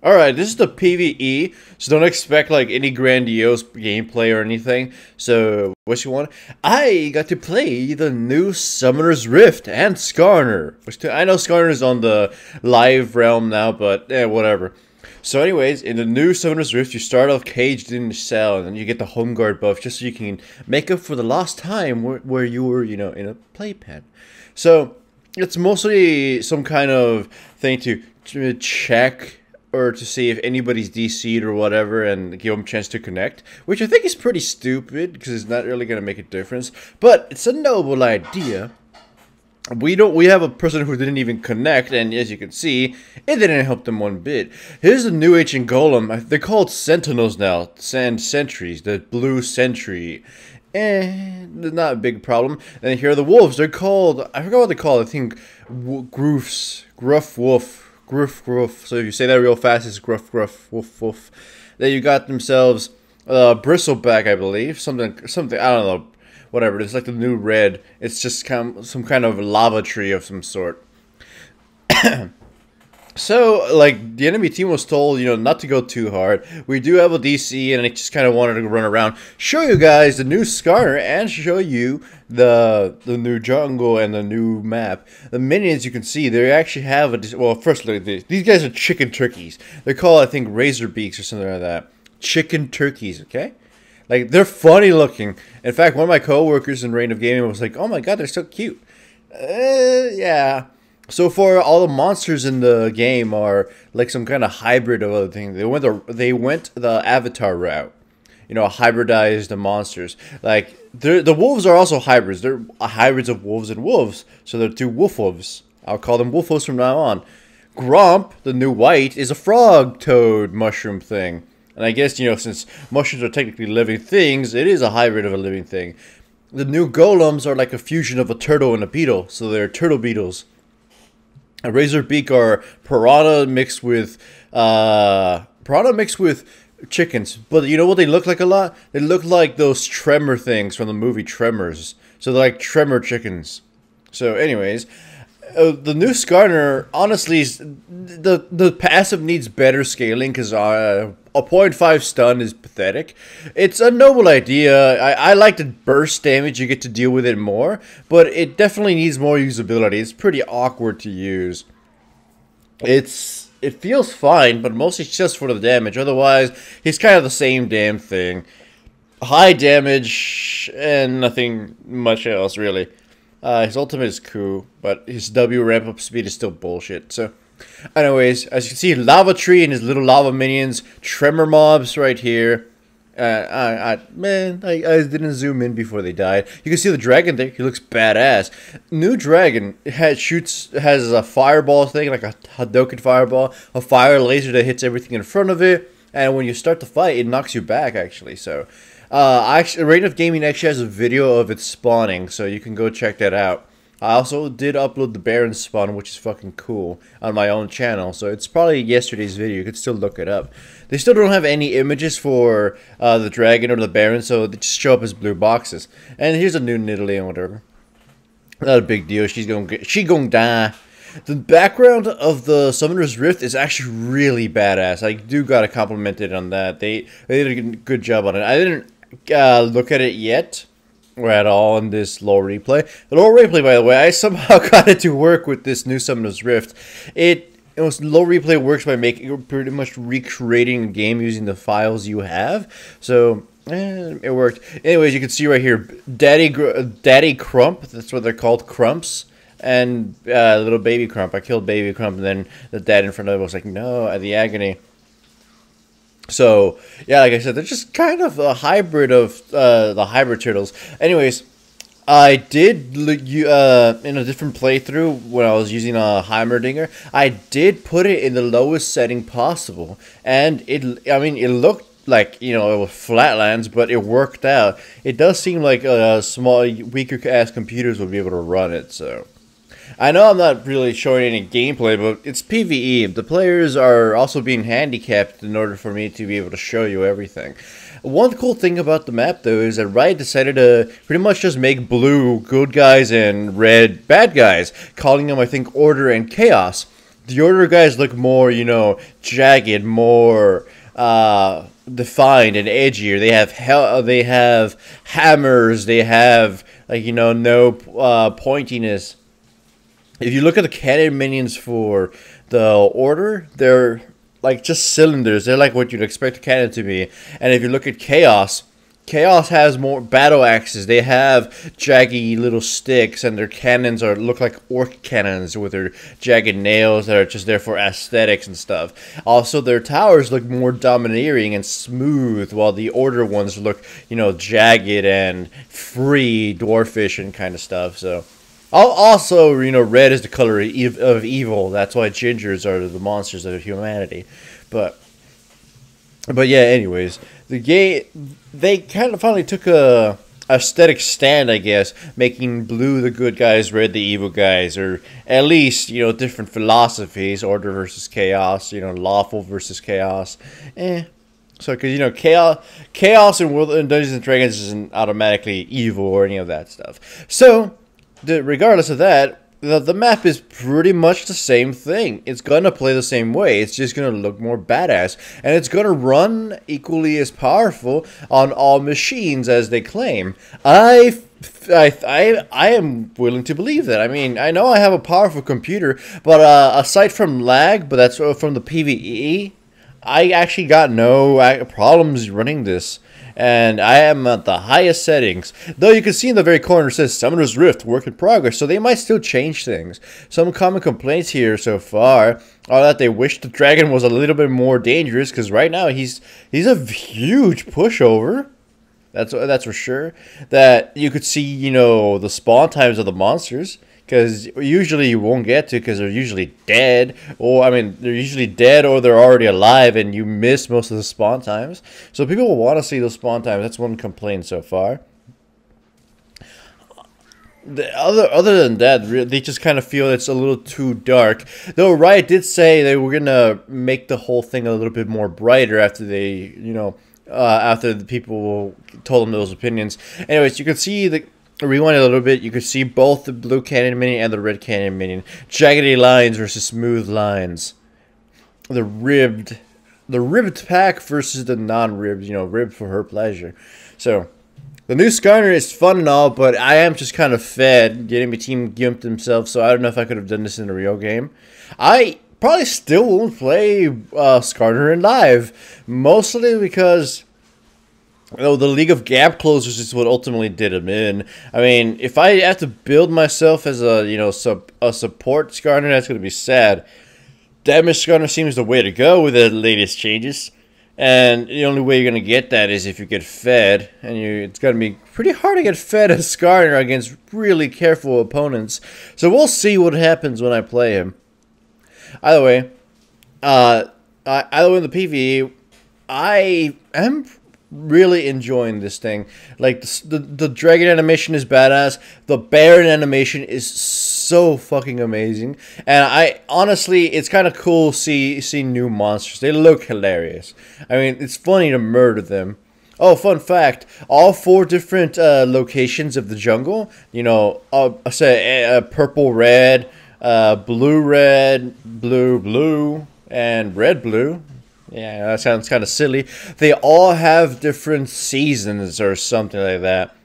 Alright, this is the PvE, so don't expect like any grandiose gameplay or anything. So, what you want? I got to play the new Summoner's Rift and Skarner. I know Skarner's on the live realm now, but whatever. So anyways, in the new Summoner's Rift, you start off caged in the cell, and then you get the Home Guard buff just so you can make up for the lost time where you were, in a playpen. So, it's mostly some kind of thing to check or to see if anybody's DC'd or whatever and give them a chance to connect, which I think is pretty stupid because it's not really going to make a difference, but it's a noble idea. We have a person who didn't even connect, and as you can see, it didn't help them one bit. Here's the new ancient golem. They're called sentinels now, and sentries, the blue sentry. Not a big problem. And here are the wolves. They're called, I forgot what they're called, I think groofs, gruff wolf. Gruff, gruff. So if you say that real fast, it's gruff, gruff, woof, woof. Then you got themselves bristleback, I believe. Something. I don't know. Whatever. It's like the new red. It's just some kind of lava tree of some sort. So, like, the enemy team was told, not to go too hard. We do have a DC, and I just kind of wanted to run around, show you guys the new Skarner, and show you the new jungle and the new map. The minions, you can see, they actually have a... Well, first, look at this. These guys are chicken turkeys. They're called, I think, razor beaks or something like that. Chicken turkeys, okay? Like, they're funny looking. In fact, one of my coworkers in Reign of Gaming was like, oh my god, they're so cute. Yeah. So far, all the monsters in the game are like some kind of hybrid of other things. They went the Avatar route, hybridized the monsters. Like the wolves are also hybrids. They're hybrids of wolves and wolves. So they're two wolf-wolves. I'll call them wolf-wolves from now on. Gromp, the new white, is a frog toad mushroom thing. And I guess since mushrooms are technically living things, it is a hybrid of a living thing. The new golems are like a fusion of a turtle and a beetle. So they're turtle beetles. A razor beak are piranha mixed with chickens. But you know what they look like a lot? They look like those tremor things from the movie Tremors. So they're like tremor chickens. So anyways, the new Skarner, honestly, the passive needs better scaling because a 0.5 stun is pathetic. It's a noble idea. I like the burst damage, you get to deal with it more, but it definitely needs more usability. It's pretty awkward to use. It feels fine, but mostly just for the damage. Otherwise, he's kind of the same damn thing. High damage and nothing much else, really. His ultimate is cool, but his W ramp-up speed is still bullshit, so... Anyways, as you can see, Lava Tree and his little lava minions, Tremor mobs right here. I didn't zoom in before they died. You can see the dragon there. He looks badass. New dragon has a fireball thing, like a Hadouken fireball, a fire laser that hits everything in front of it, and when you start the fight, it knocks you back actually. So, Reign of Gaming actually has a video of it spawning, so you can go check that out. I also did upload the Baron spawn, which is fucking cool, on my own channel. So it's probably yesterday's video. You could still look it up. They still don't have any images for the dragon or the Baron, so they just show up as blue boxes. And here's a new Nidalee and whatever. Not a big deal. She gonna die. The background of the Summoner's Rift is actually really badass. I do gotta compliment it on that. They did a good job on it. I didn't look at it yet. Or at all in this low replay. The low replay, by the way, I somehow got it to work with this new Summoner's Rift. Low replay works by pretty much recreating the game using the files you have. So it worked. Anyways, you can see right here, Daddy Crump. That's what they're called, Crumps, and little Baby Crump. I killed Baby Crump, and then the dad in front of it was like, "No!" At the agony. So, yeah, like I said, they're just kind of a hybrid of the hybrid turtles. Anyways, I did, in a different playthrough, when I was using a Heimerdinger, I did put it in the lowest setting possible. And it looked like, it was Flatlands, but it worked out. It does seem like small, weaker-ass computers would be able to run it, so... I know I'm not really showing any gameplay, but it's PvE. The players are also being handicapped in order for me to be able to show you everything. One cool thing about the map, though, is that Riot decided to pretty much just make blue good guys and red bad guys, calling them, I think, Order and Chaos. The Order guys look more, you know, jagged, more defined and edgier. They have hammers. They have, like, you know, no pointiness. If you look at the cannon minions for the Order, they're like just cylinders. They're like what you'd expect a cannon to be. And if you look at Chaos, Chaos has more battle axes. They have jaggy little sticks, and their cannons look like orc cannons with their jagged nails that are just there for aesthetics and stuff. Also, their towers look more domineering and smooth, while the Order ones look, you know, jagged and free, dwarfish and kind of stuff. So, also, you know, red is the color of evil. That's why gingers are the monsters of humanity. But yeah, anyways, the game, they kind of finally took a aesthetic stand, I guess, making blue the good guys, red the evil guys, or at least, you know, different philosophies, order versus chaos, you know, lawful versus chaos. So, because, you know, chaos in Dungeons and Dragons isn't automatically evil or any of that stuff. So, regardless of that, the map is pretty much the same thing. It's gonna play the same way. It's just gonna look more badass, and it's gonna run equally as powerful on all machines as they claim. I am willing to believe that. I mean, I know I have a powerful computer, but aside from lag, but that's from the PvE, I actually got no problems running this. And I am at the highest settings. Though you can see in the very corner it says Summoner's Rift, work in progress, so they might still change things. Some common complaints here so far are that they wish the dragon was a little bit more dangerous, because right now he's a huge pushover. That's for sure. That you could see, you know, the spawn times of the monsters, because usually you won't get to, because they're usually dead, or I mean, they're usually dead or they're already alive, and you miss most of the spawn times. So people will want to see those spawn times. That's one complaint so far. Other than that, they just kind of feel it's a little too dark. Though Riot did say they were gonna make the whole thing a little bit more brighter after they, you know, after the people told them those opinions. Anyways, you can see the. Rewind a little bit, you could see both the blue cannon minion and the red cannon minion. Jaggedy lines versus smooth lines. The ribbed pack versus the non-ribbed, you know, ribbed for her pleasure. So, the new Skarner is fun and all, but I am just kind of fed. The enemy team gimped themselves, so I don't know if I could have done this in a real game. I probably still won't play Skarner in live, mostly because, oh, the League of Gap Closers is what ultimately did him in. I mean, if I have to build myself as a, you know, a support Skarner, that's going to be sad. Damage Skarner seems the way to go with the latest changes. And the only way you're going to get that is if you get fed. And it's going to be pretty hard to get fed as Skarner against really careful opponents. So we'll see what happens when I play him. Either way, in the PvE, I am really enjoying this thing. Like, the dragon animation is badass. The Baron animation is so fucking amazing. And I honestly, it's kind of cool see new monsters. They look hilarious. I mean, it's funny to murder them. Oh, fun fact, all 4 different locations of the jungle, you know, say purple red, blue red, blue blue, and red blue. Yeah, that sounds kind of silly. They all have different seasons or something like that.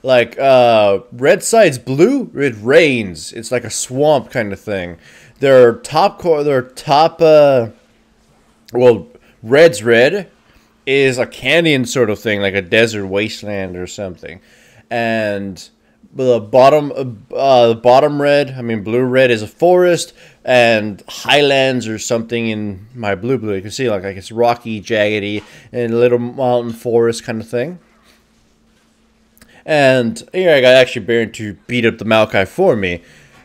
Like, red side's blue, it rains. It's like a swamp kind of thing. Well, red's red is a canyon sort of thing, like a desert wasteland or something. And the bottom red, I mean blue red, is a forest, and highlands or something in my blue. You can see like it's rocky, jaggedy, and a little mountain forest kind of thing. And here I got actually Baron to beat up the Maokai for me.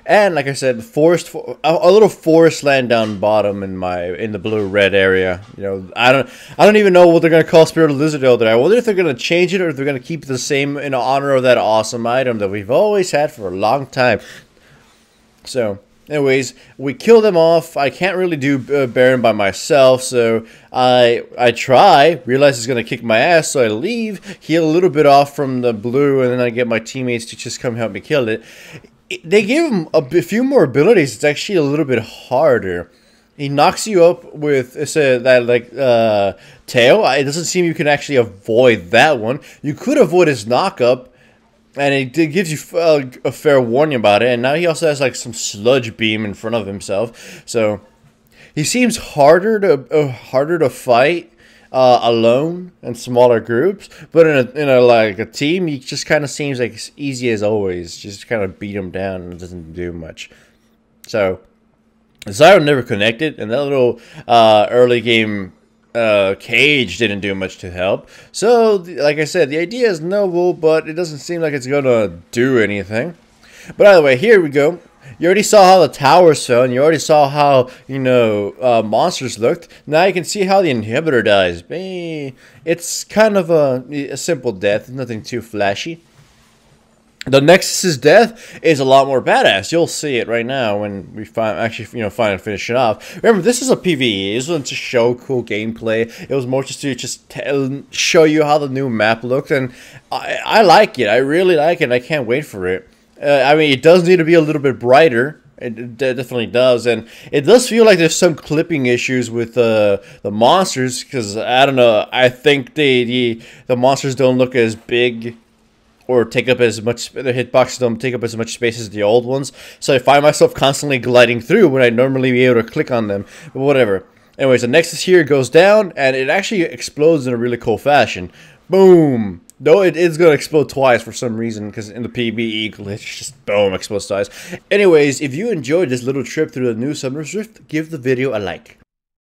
And like I said, a little forest land down bottom in the blue-red area. You know, I don't even know what they're gonna call Spirit of Lizard Elder. I wonder if they're gonna change it or if they're gonna keep it the same in honor of that awesome item that we've always had for a long time. So, anyways, we kill them off. I can't really do Baron by myself, so I realize it's gonna kick my ass, so I leave, heal a little bit off from the blue, and then I get my teammates to just come help me kill it. They gave him a few more abilities. It's actually a little bit harder. He knocks you up with that like tail. It doesn't seem you can actually avoid that one. You could avoid his knock up, and it gives you a fair warning about it. And now he also has like some sludge beam in front of himself. So he seems harder to fight alone in smaller groups, but in a like a team, he just kind of seems like easy as always. Just kind of beat him down and doesn't do much. So Zyro never connected, and that little early game cage didn't do much to help. So, like I said, the idea is noble, but it doesn't seem like it's gonna do anything. But either way, here we go. You already saw how the towers fell, and you already saw how, you know, monsters looked. Now you can see how the inhibitor dies. It's kind of a simple death, nothing too flashy. The Nexus's death is a lot more badass. You'll see it right now when we finally finish it off. Remember, this is a PvE. This wasn't to show cool gameplay. It was more just to show you how the new map looked, and I like it. I really like it. I can't wait for it. I mean, it does need to be a little bit brighter. It definitely does, and it does feel like there's some clipping issues with the monsters, because I don't know. I think the monsters don't look as big or take up as much. The hitboxes don't take up as much space as the old ones, so I find myself constantly gliding through when I'd normally be able to click on them. But whatever. Anyways, the Nexus here goes down, and it actually explodes in a really cool fashion. Boom. Though it is going to explode twice for some reason, because in the PvE glitch, just boom, explodes twice. Anyways, if you enjoyed this little trip through the new Summer's Rift, give the video a like.